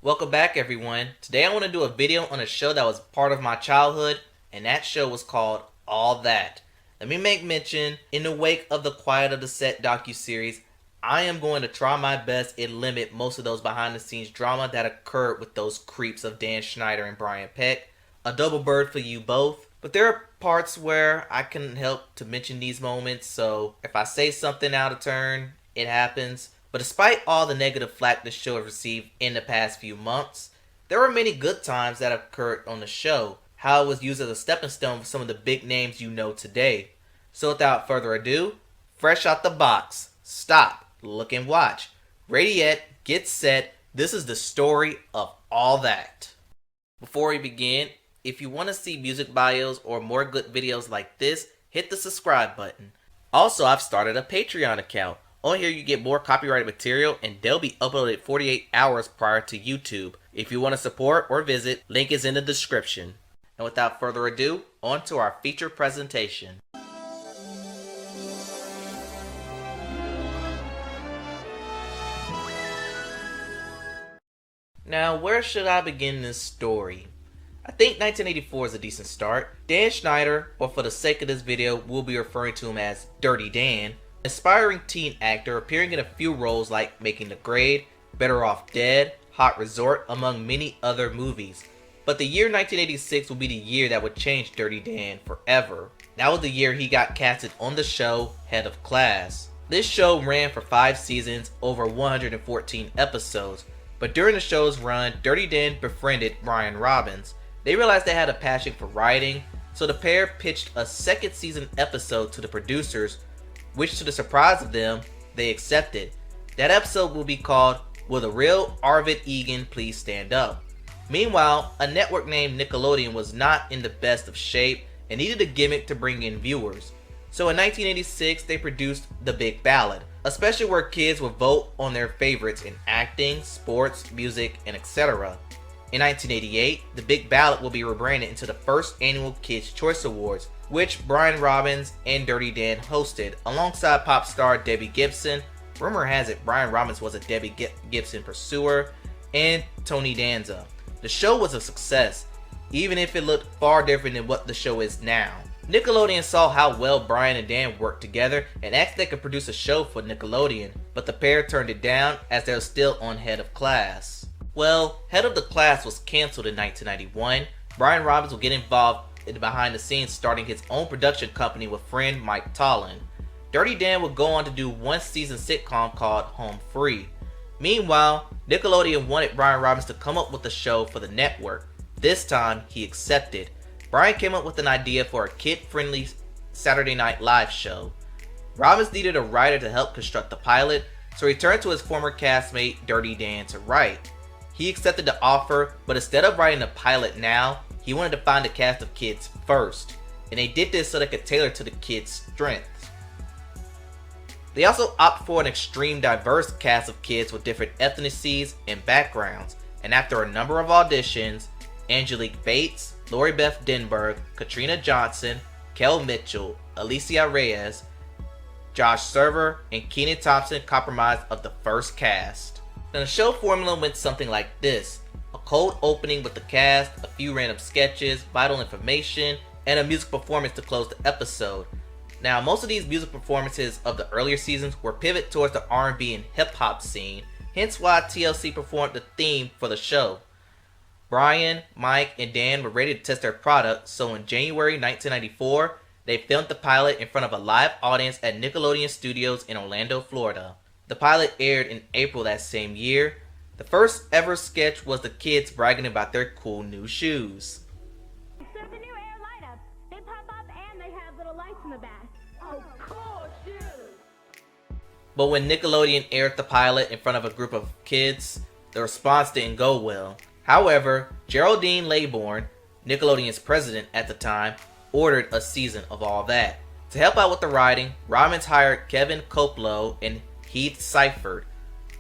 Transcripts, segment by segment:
Welcome back everyone. Today I want to do a video on a show that was part of my childhood, and that show was called All That. Let me make mention, in the wake of the Quiet of the Set docuseries, I am going to try my best and limit most of those behind the scenes drama that occurred with those creeps of Dan Schneider and Brian Peck. A double bird for you both. But there are parts where I couldn't help to mention these moments, so if I say something out of turn, it happens. But despite all the negative flack the show has received in the past few months, there were many good times that occurred on the show, how it was used as a stepping stone for some of the big names you know today. So without further ado, fresh out the box, stop, look and watch. Ready yet, get set, this is the story of All That. Before we begin, if you want to see music bios or more good videos like this, hit the subscribe button. Also, I've started a Patreon account. On here you get more copyrighted material and they'll be uploaded 48 hours prior to YouTube. If you want to support or visit, link is in the description. And without further ado, on to our feature presentation. Now, where should I begin this story? I think 1984 is a decent start. Dan Schneider, or for the sake of this video, we'll be referring to him as Dirty Dan, aspiring teen actor appearing in a few roles like Making the Grade, Better Off Dead, Hot Resort, among many other movies. But the year 1986 will be the year that would change Dirty Dan forever. That was the year he got casted on the show Head of Class. This show ran for 5 seasons, over 114 episodes, but during the show's run, Dirty Dan befriended Ryan Robbins. They realized they had a passion for writing, so the pair pitched a second season episode to the producers, which to the surprise of them, they accepted. That episode will be called Will the Real Arvid Egan Please Stand Up? Meanwhile, a network named Nickelodeon was not in the best of shape and needed a gimmick to bring in viewers. So in 1986, they produced The Big Ballad, a special where kids would vote on their favorites in acting, sports, music, and etc. In 1988, The Big Ballad will be rebranded into the first annual Kids' Choice Awards, which Brian Robbins and Dirty Dan hosted, alongside pop star Debbie Gibson. Rumor has it Brian Robbins was a Debbie Gibson pursuer, and Tony Danza. The show was a success, even if it looked far different than what the show is now. Nickelodeon saw how well Brian and Dan worked together and asked if they could produce a show for Nickelodeon, but the pair turned it down as they were still on Head of Class. Well, Head of the Class was cancelled in 1991. Brian Robbins will get involved behind the scenes, starting his own production company with friend Mike Tollin. Dirty Dan would go on to do one season sitcom called Home Free. Meanwhile, Nickelodeon wanted Brian Robbins to come up with a show for the network. This time, he accepted. Brian came up with an idea for a kid-friendly Saturday Night Live show. Robbins needed a writer to help construct the pilot, so he turned to his former castmate Dirty Dan to write. He accepted the offer, but instead of writing the pilot now, he wanted to find a cast of kids first, and they did this so they could tailor to the kids' strengths. They also opted for an extreme diverse cast of kids with different ethnicities and backgrounds, and after a number of auditions, Angelique Bates, Lori Beth Denberg, Katrina Johnson, Kel Mitchell, Alisa Reyes, Josh Server, and Kenan Thompson compromised of the first cast. Now the show formula went something like this: a cold opening with the cast, a few random sketches, vital information, and a music performance to close the episode. Now most of these music performances of the earlier seasons were pivoted towards the R&B and hip hop scene, hence why TLC performed the theme for the show. Brian, Mike, and Dan were ready to test their product, so in January 1994, they filmed the pilot in front of a live audience at Nickelodeon Studios in Orlando, Florida. The pilot aired in April that same year. The first ever sketch was the kids bragging about their cool new shoes. So the new air light up. They pop up and they have little lights in the back. Oh, cool shoes. But when Nickelodeon aired the pilot in front of a group of kids, the response didn't go well. However, Geraldine Laybourne, Nickelodeon's president at the time, ordered a season of All That. To help out with the writing, Robbins hired Kevin Koplow and Heath Seifert.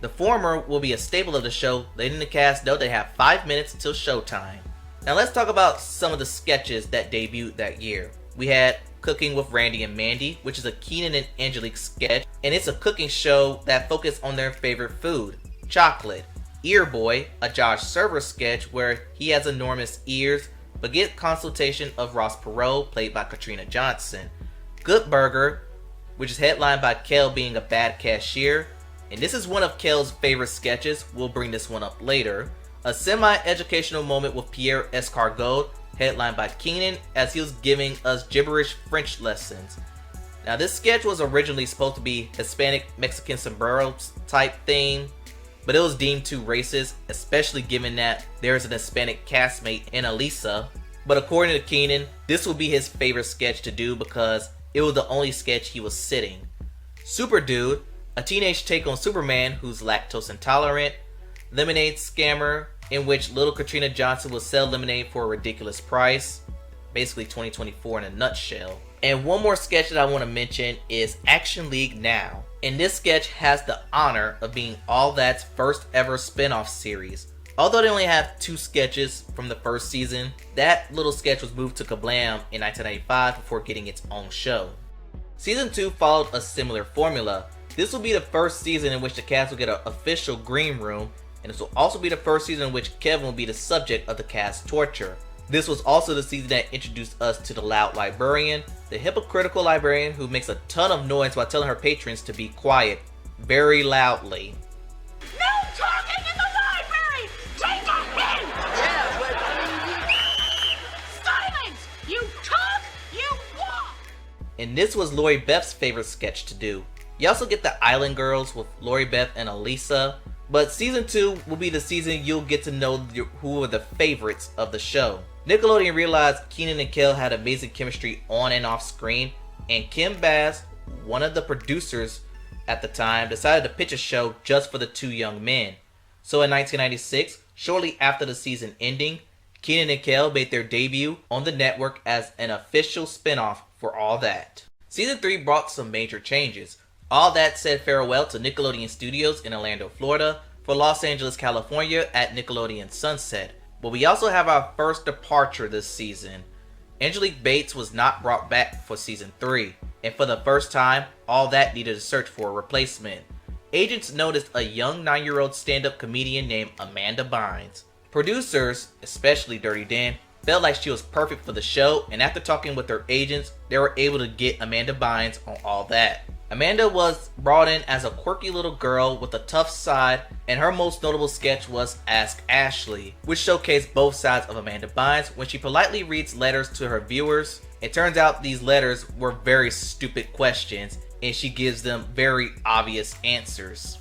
The former will be a staple of the show, letting the cast know they have 5 minutes until showtime. Now let's talk about some of the sketches that debuted that year. We had Cooking with Randy and Mandy, which is a Kenan and Angelique sketch, and it's a cooking show that focused on their favorite food, chocolate. Ear Boy, a Josh Server sketch where he has enormous ears but gets consultation of Ross Perot, played by Katrina Johnson. Good Burger, which is headlined by Kel being a bad cashier, and this is one of Kel's favorite sketches, we'll bring this one up later. A semi-educational moment with Pierre Escargot, headlined by Kenan as he was giving us gibberish French lessons. Now this sketch was originally supposed to be Hispanic Mexican sombreros type thing, but it was deemed too racist, especially given that there's an Hispanic castmate in Alisa. But according to Kenan, this will be his favorite sketch to do because it was the only sketch he was sitting. Super Dude, a teenage take on Superman who's lactose intolerant. Lemonade Scammer, in which little Katrina Johnson will sell lemonade for a ridiculous price. Basically 2024 in a nutshell. And one more sketch that I want to mention is Action League Now. And this sketch has the honor of being All That's first ever spin-off series. Although they only have 2 sketches from the first season, that little sketch was moved to Kablam in 1995 before getting its own show. Season 2 followed a similar formula. This will be the first season in which the cast will get an official green room, and this will also be the first season in which Kevin will be the subject of the cast torture. This was also the season that introduced us to the loud librarian, the hypocritical librarian who makes a ton of noise while telling her patrons to be quiet, very loudly. No talking in the library! Take a hint! Yeah, but... Silence! You talk, you walk! And this was Lori Beth's favorite sketch to do. You also get the Island Girls with Lori Beth and Alisa, but season 2 will be the season you'll get to know who are the favorites of the show. Nickelodeon realized Kenan and Kel had amazing chemistry on and off screen, and Kim Bass, one of the producers at the time, decided to pitch a show just for the 2 young men. So in 1996, shortly after the season ending, Kenan and Kel made their debut on the network as an official spin-off for All That. Season 3 brought some major changes. All That said farewell to Nickelodeon Studios in Orlando, Florida, for Los Angeles, California at Nickelodeon Sunset. But we also have our first departure this season. Angelique Bates was not brought back for season 3, and for the first time, All That needed to search for a replacement. Agents noticed a young 9-year-old stand-up comedian named Amanda Bynes. Producers, especially Dirty Dan, felt like she was perfect for the show, and after talking with their agents, they were able to get Amanda Bynes on All That. Amanda was brought in as a quirky little girl with a tough side, and her most notable sketch was Ask Ashley, which showcased both sides of Amanda Bynes when she politely reads letters to her viewers. It turns out these letters were very stupid questions, and she gives them very obvious answers.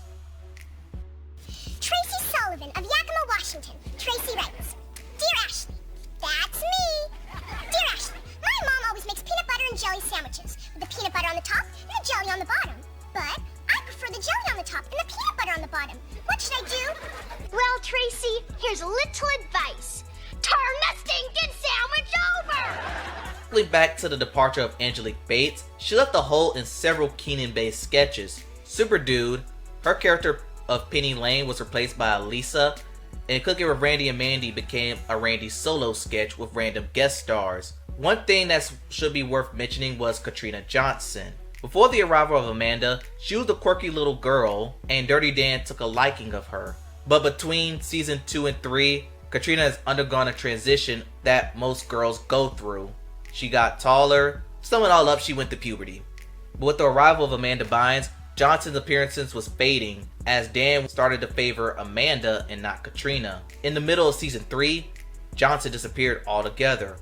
Tracy Sullivan of Yakima, Washington. Tracy writes, Dear Ashley, that's me. Dear Ashley, my mom always makes peanut butter and jelly sandwiches with the peanut butter on the top and the jelly on the bottom. But I prefer the jelly on the top and the peanut butter on the bottom. What should I do? Well, Tracy, here's a little advice. Turn that stinking sandwich over! Back to the departure of Angelique Bates, she left a hole in several Kenan-based sketches. Super Dude, her character of Penny Lane was replaced by Alisa, and Cooking with Randy and Mandy became a Randy solo sketch with random guest stars. One thing that should be worth mentioning was Katrina Johnson. Before the arrival of Amanda, she was a quirky little girl, and Dirty Dan took a liking of her. But between season 2 and 3, Katrina has undergone a transition that most girls go through. She got taller, sum it all up, she went to puberty. But with the arrival of Amanda Bynes, Johnson's appearances was fading as Dan started to favor Amanda and not Katrina. In the middle of season 3, Johnson disappeared altogether.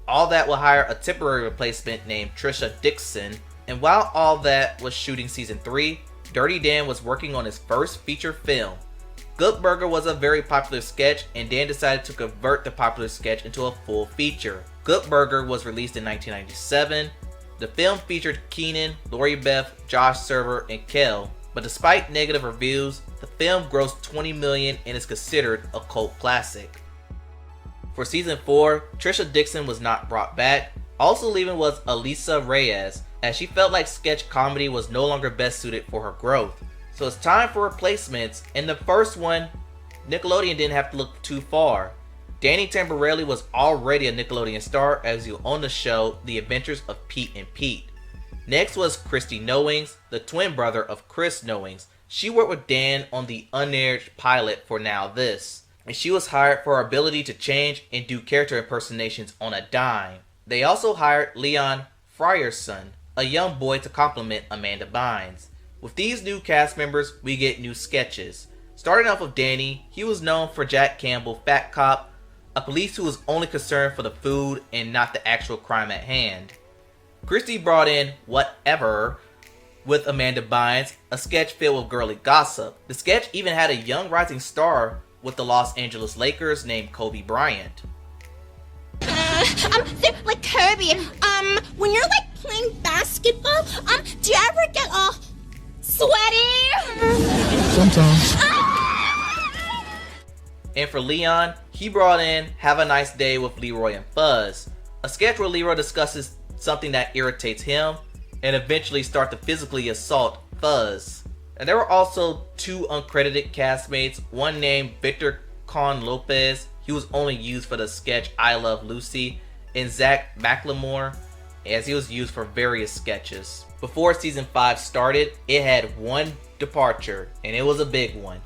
All That will hire a temporary replacement named Trisha Dixon, and while All That was shooting season 3, Dirty Dan was working on his first feature film. Good Burger was a very popular sketch, and Dan decided to convert the popular sketch into a full feature. Good Burger was released in 1997. The film featured Kenan, Lori Beth, Josh Server, and Kel, but despite negative reviews, the film grossed $20 million and is considered a cult classic. For season 4, Trisha Dixon was not brought back. Also leaving was Alisa Reyes, as she felt like sketch comedy was no longer best suited for her growth. So it's time for replacements, and the first one, Nickelodeon didn't have to look too far. Danny Tamberelli was already a Nickelodeon star as he owned the show The Adventures of Pete and Pete. Next was Christy Knowings, the twin brother of Chris Knowings, She worked with Dan on the unaired pilot for Now This, and she was hired for her ability to change and do character impersonations on a dime. They also hired Leon Frierson, a young boy, to complement Amanda Bynes. With these new cast members, we get new sketches. Starting off with Danny, he was known for Jack Campbell, Fat Cop, a police who was only concerned for the food and not the actual crime at hand. Christy brought in Whatever with Amanda Bynes, a sketch filled with girly gossip. The sketch even had a young rising star with the Los Angeles Lakers named Kobe Bryant. Like Kirby, when you're like playing basketball, do you ever get all sweaty? Sometimes. And for Leon, he brought in Have a Nice Day with Leroy and Fuzz, a sketch where Leroy discusses something that irritates him and eventually start to physically assault Fuzz. And there were also two uncredited castmates, one named Victor Con Lopez, he was only used for the sketch I Love Lucy, and Zach McLemore, as he was used for various sketches. Before season 5 started, it had one departure, and it was a big one.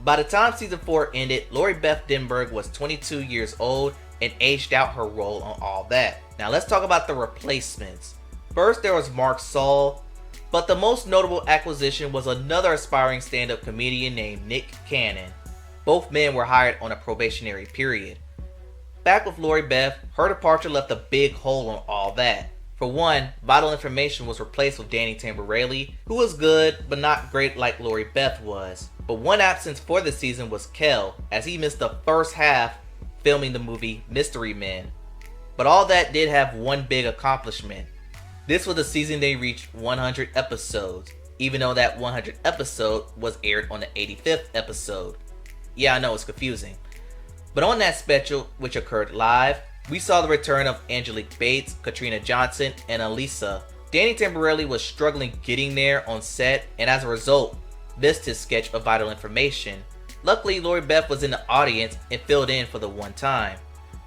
By the time season 4 ended, Lori Beth Denberg was 22 years old and aged out her role on All That. Now let's talk about the replacements. First there was Mark Saul, but the most notable acquisition was another aspiring stand-up comedian named Nick Cannon. Both men were hired on a probationary period. Back with Lori Beth, her departure left a big hole on All That. For one, Vital Information was replaced with Danny Tamberelli, who was good but not great like Lori Beth was. But one absence for the season was Kel, as he missed the first half filming the movie Mystery Men. But All That did have one big accomplishment. This was the season they reached 100 episodes, even though that 100th episode was aired on the 85th episode. Yeah, I know it's confusing. But on that special, which occurred live, we saw the return of Angelique Bates, Katrina Johnson, and Alisa. Danny Tamberelli was struggling getting there on set, and as a result, missed his sketch of Vital Information. Luckily, Lori Beth was in the audience and filled in for the one time.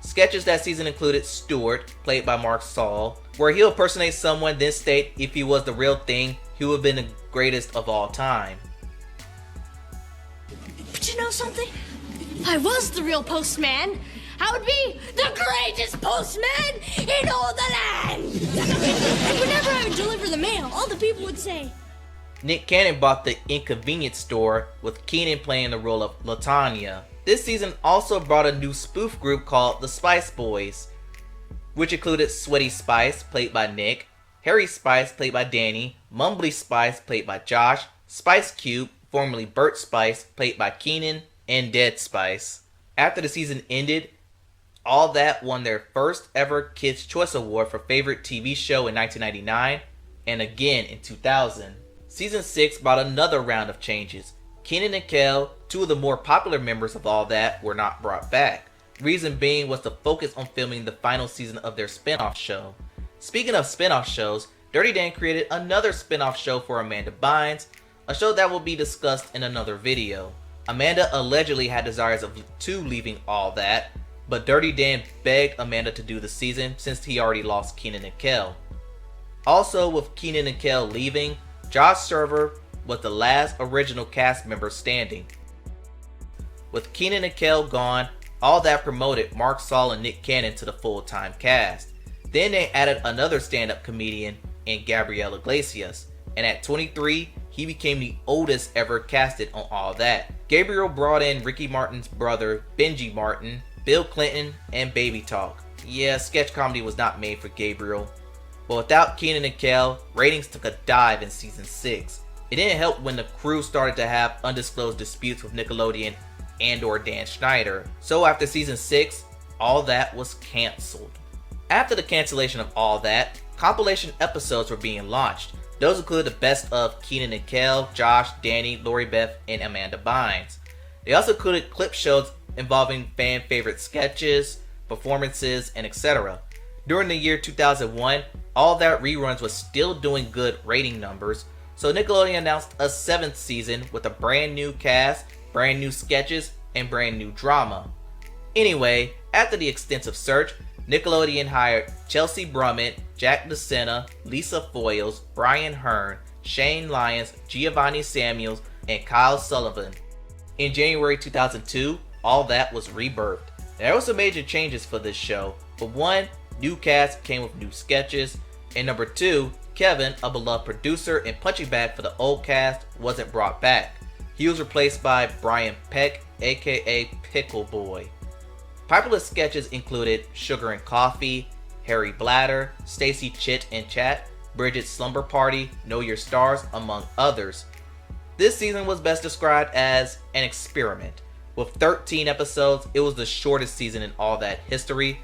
Sketches that season included Stuart, played by Mark Saul, where he'll impersonate someone then state if he was the real thing, he would have been the greatest of all time. But you know something? If I was the real postman, I would be the greatest postman in all the land! And whenever I would deliver the mail, all the people would say, Nick Cannon bought the Inconvenience Store, with Kenan playing the role of LaTanya. This season also brought a new spoof group called the Spice Boys, which included Sweaty Spice, played by Nick, Harry Spice, played by Danny, Mumbly Spice, played by Josh, Spice Cube, formerly Bert Spice, played by Kenan, and Dead Spice. After the season ended, All That won their first ever Kids' Choice Award for Favorite TV Show in 1999, and again in 2000. Season 6 brought another round of changes. Kenan and Kel, two of the more popular members of All That, were not brought back. Reason being was to focus on filming the final season of their spin-off show. Speaking of spin-off shows, Dirty Dan created another spin-off show for Amanda Bynes, a show that will be discussed in another video. Amanda allegedly had desires of leaving All That, but Dirty Dan begged Amanda to do the season since he already lost Kenan and Kel. Also, with Kenan and Kel leaving, Josh Server was the last original cast member standing. With Kenan and Kel gone, All That promoted Mark Saul and Nick Cannon to the full-time cast. Then they added another stand-up comedian in Gabriel Iglesias, and at 23, he became the oldest ever casted on All That. Gabriel brought in Ricky Martin's brother, Benji Martin, Bill Clinton, and Baby Talk. Yeah, sketch comedy was not made for Gabriel. But without Kenan and Kel, ratings took a dive in season 6. It didn't help when the crew started to have undisclosed disputes with Nickelodeon and/or Dan Schneider. So after season 6, All That was cancelled. After the cancellation of All That, compilation episodes were being launched. Those include the best of Kenan and Kel, Josh, Danny, Lori Beth, and Amanda Bynes. They also included clip shows involving fan favorite sketches, performances, and etc. During the year 2001, All That reruns was still doing good rating numbers, so Nickelodeon announced a 7th season with a brand new cast, brand new sketches, and brand new drama. Anyway, after the extensive search, Nickelodeon hired Chelsea Brummett, Jack DeSena, Lisa Foyles, Bryan Hearne, Shane Lyons, Giovanni Samuels, and Kyle Sullivan. In January 2002, All That was rebirthed. There were some major changes for this show. For one, new cast came with new sketches, and number two, Kevin, a beloved producer and punching bag for the old cast, wasn't brought back. He was replaced by Brian Peck, aka Pickle Boy. Popular sketches included Sugar and Coffee, Harry Bladder, Stacy Chit and Chat, Bridget's Slumber Party, Know Your Stars, among others. This season was best described as an experiment. With 13 episodes, it was the shortest season in All That history,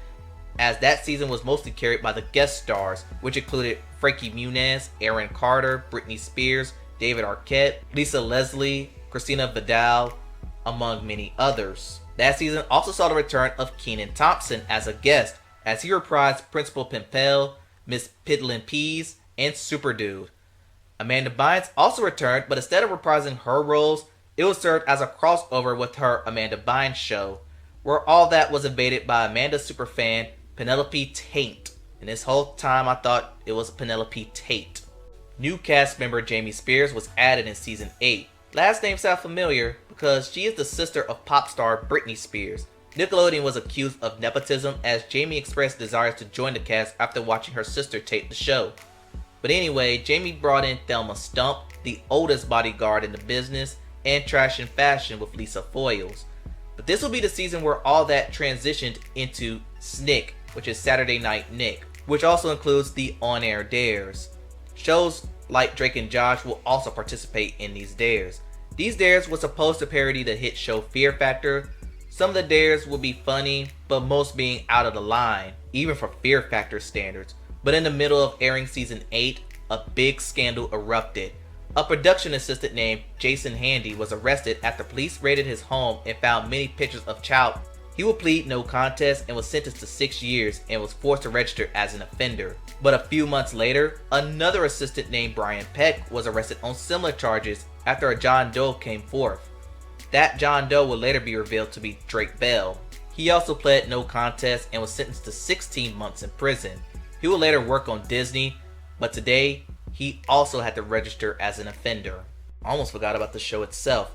as that season was mostly carried by the guest stars, which included Frankie Muniz, Aaron Carter, Britney Spears, David Arquette, Lisa Leslie, Christina Vidal, among many others. That season also saw the return of Kenan Thompson as a guest, as he reprised Principal Pimpel, Miss Piddlin' Peas, and Super Dude. Amanda Bynes also returned, but instead of reprising her roles, it was served as a crossover with her Amanda Bynes show, where All That was invaded by Amanda superfan Penelope Tate. And this whole time I thought it was Penelope Tate. New cast member Jamie Spears was added in season 8. Last name sounds familiar because she is the sister of pop star Britney Spears. Nickelodeon was accused of nepotism as Jamie expressed desires to join the cast after watching her sister tape the show. But anyway, Jamie brought in Thelma Stump, the oldest bodyguard in the business, and Trash and Fashion with Lisa Foyles. But this will be the season where All That transitioned into SNICK, which is Saturday Night Nick, which also includes the on-air dares. Shows like Drake and Josh will also participate in these dares. These dares were supposed to parody the hit show Fear Factor. Some of the dares will be funny, but most being out of the line, even for Fear Factor standards. But in the middle of airing season 8, a big scandal erupted. A production assistant named Jason Handy was arrested after police raided his home and found many pictures of child. He would plead no contest and was sentenced to 6 years and was forced to register as an offender. But a few months later, another assistant named Brian Peck was arrested on similar charges after a John Doe came forth. That John Doe would later be revealed to be Drake Bell. He also pled no contest and was sentenced to 16 months in prison. He would later work on Disney, but today he also had to register as an offender. I almost forgot about the show itself.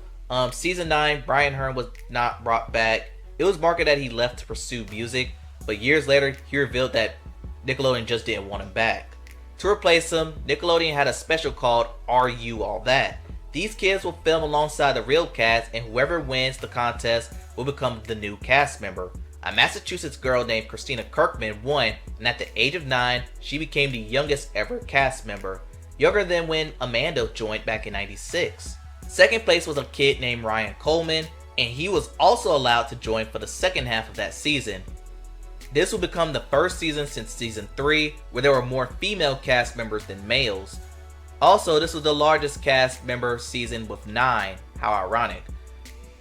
Season 9, Bryan Hearne was not brought back. It was marketed that he left to pursue music, but years later he revealed that Nickelodeon just didn't want him back. To replace him, Nickelodeon had a special called Are You All That? These kids will film alongside the real cast, and whoever wins the contest will become the new cast member. A Massachusetts girl named Christina Kirkman won, and at the age of 9, she became the youngest ever cast member, younger than when Amanda joined back in '96. Second place was a kid named Ryan Coleman, and he was also allowed to join for the second half of that season. This will become the first season since season 3 where there were more female cast members than males. Also, this was the largest cast member season with 9. How ironic.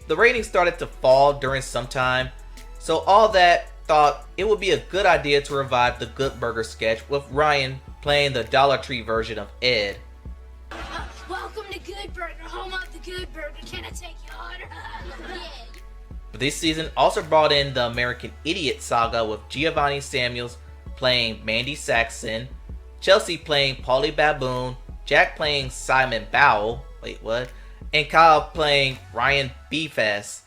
The ratings started to fall during some time, so All That thought it would be a good idea to revive the Good Burger sketch with Ryan playing the Dollar Tree version of Ed. Welcome to Good Burger, home of the Good Burger. Can I take your order? Yeah. But this season also brought in the American Idiot saga with Giovanni Samuels playing Mandy Saxon, Chelsea playing Paulie Baboon, Jack playing Simon Bowell, and Kyle playing Ryan Beefas,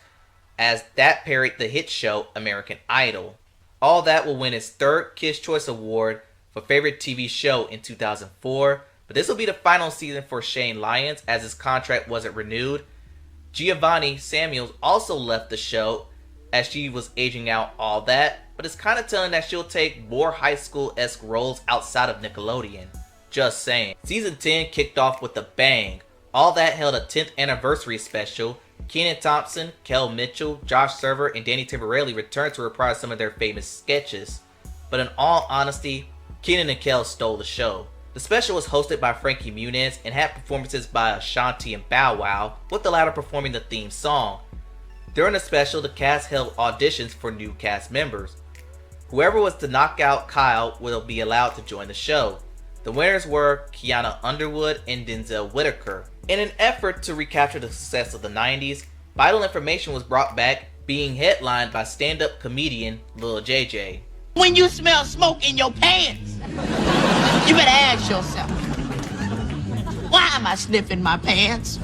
as that parodied the hit show American Idol. All That will win its third Kids' Choice Award for Favorite TV Show in 2004, but this will be the final season for Shane Lyons as his contract wasn't renewed. Giovanni Samuels also left the show as she was aging out All That, but it's kind of telling that she'll take more high school-esque roles outside of Nickelodeon. Just saying. Season 10 kicked off with a bang. All That held a 10th anniversary special. Kenan Thompson, Kel Mitchell, Josh Server, and Danny Tamberelli returned to reprise some of their famous sketches. But in all honesty, Kenan and Kel stole the show. The special was hosted by Frankie Muniz and had performances by Ashanti and Bow Wow, with the latter performing the theme song. During the special, the cast held auditions for new cast members. Whoever was to knock out Kyle will be allowed to join the show. The winners were Kianna Underwood and Denzel Whitaker. In an effort to recapture the success of the 90s, Vital Information was brought back, being headlined by stand-up comedian Lil JJ. When you smell smoke in your pants, you better ask yourself, Why am I sniffing my pants?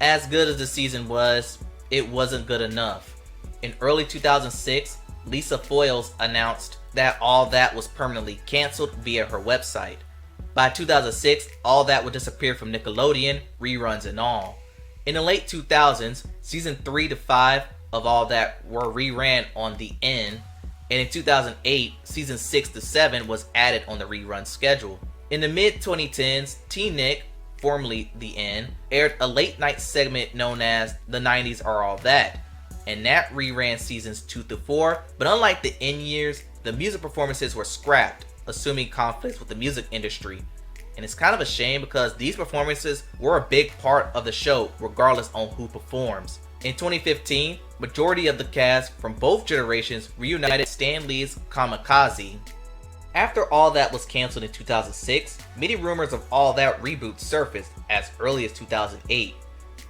As good as the season was, it wasn't good enough. In early 2006, Lisa Foyles announced that All That was permanently canceled via her website. By 2006, All That would disappear from Nickelodeon, reruns and all. In the late 2000s, season 3 to 5 of All That were reran on the N, and in 2008, season 6 to 7 was added on the rerun schedule. In the mid-2010s, T-Nick, formerly the N, aired a late night segment known as The 90s Are All That, and that reran seasons 2 to 4, but unlike the N years, the music performances were scrapped, assuming conflicts with the music industry. And it's kind of a shame because these performances were a big part of the show regardless on who performs. In 2015, majority of the cast from both generations reunited Stan Lee's Kamikaze. After All That was cancelled in 2006, many rumors of All That reboot surfaced as early as 2008.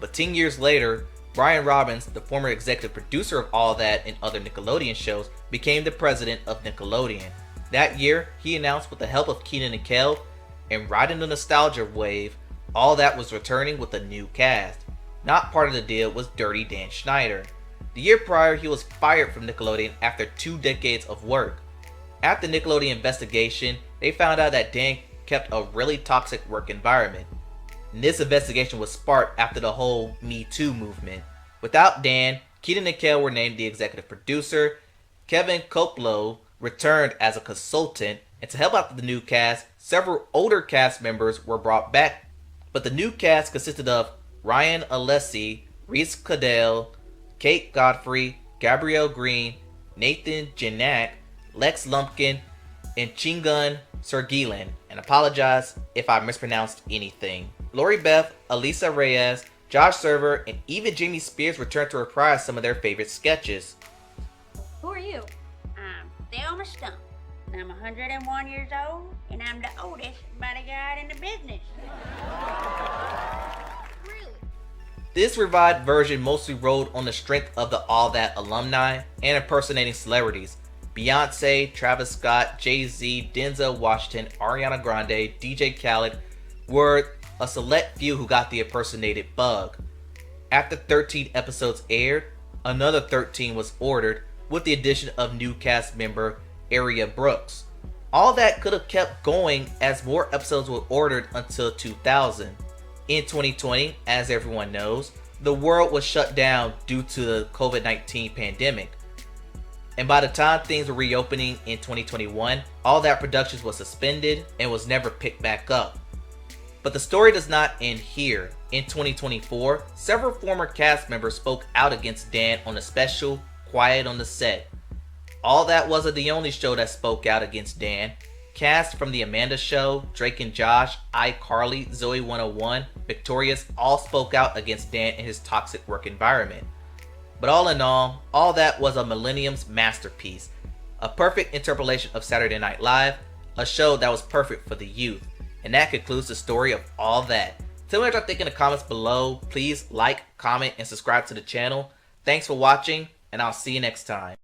But 10 years later, Brian Robbins, the former executive producer of All That and other Nickelodeon shows, became the president of Nickelodeon. That year, he announced with the help of Kenan and Kel, and riding the nostalgia wave, All That was returning with a new cast. Not part of the deal was Dirty Dan Schneider. The year prior, he was fired from Nickelodeon after 2 decades of work. After Nickelodeon investigation, they found out that Dan kept a really toxic work environment. And this investigation was sparked after the whole Me Too movement. Without Dan, Kenan and Kel were named the executive producer. Kevin Koplo returned as a consultant, and to help out the new cast, several older cast members were brought back. But the new cast consisted of Ryan Alesi, Reece Caddell, Kate Godfrey, Gabrielle Green, Nathan Janak, Lex Lumpkin, and Chinguun Sergelen, and apologize if I mispronounced anything. Lori Beth, Alisa Reyes, Josh Server, and even Jamie Spears returned to reprise some of their favorite sketches. Who are you? I'm Thelma Stump. I'm 101 years old, and I'm the oldest bodyguard in the business. Really? This revived version mostly rode on the strength of the All That alumni and impersonating celebrities. Beyonce, Travis Scott, Jay-Z, Denzel Washington, Ariana Grande, DJ Khaled were a select few who got the impersonated bug. After 13 episodes aired, another 13 was ordered with the addition of new cast member Aria Brooks. All That could have kept going as more episodes were ordered until 2000. In 2020, as everyone knows, the world was shut down due to the COVID-19 pandemic. And by the time things were reopening in 2021, All That Productions was suspended and was never picked back up. But the story does not end here. In 2024, several former cast members spoke out against Dan on a special Quiet on the Set. All That wasn't the only show that spoke out against Dan. Cast from The Amanda Show, Drake and Josh, iCarly, Zoe 101, Victorious all spoke out against Dan and his toxic work environment. But all in all That was a millennium's masterpiece. A perfect interpolation of Saturday Night Live, a show that was perfect for the youth. And that concludes the story of All That. Tell me what you think in the comments below. Please like, comment, and subscribe to the channel. Thanks for watching, and I'll see you next time.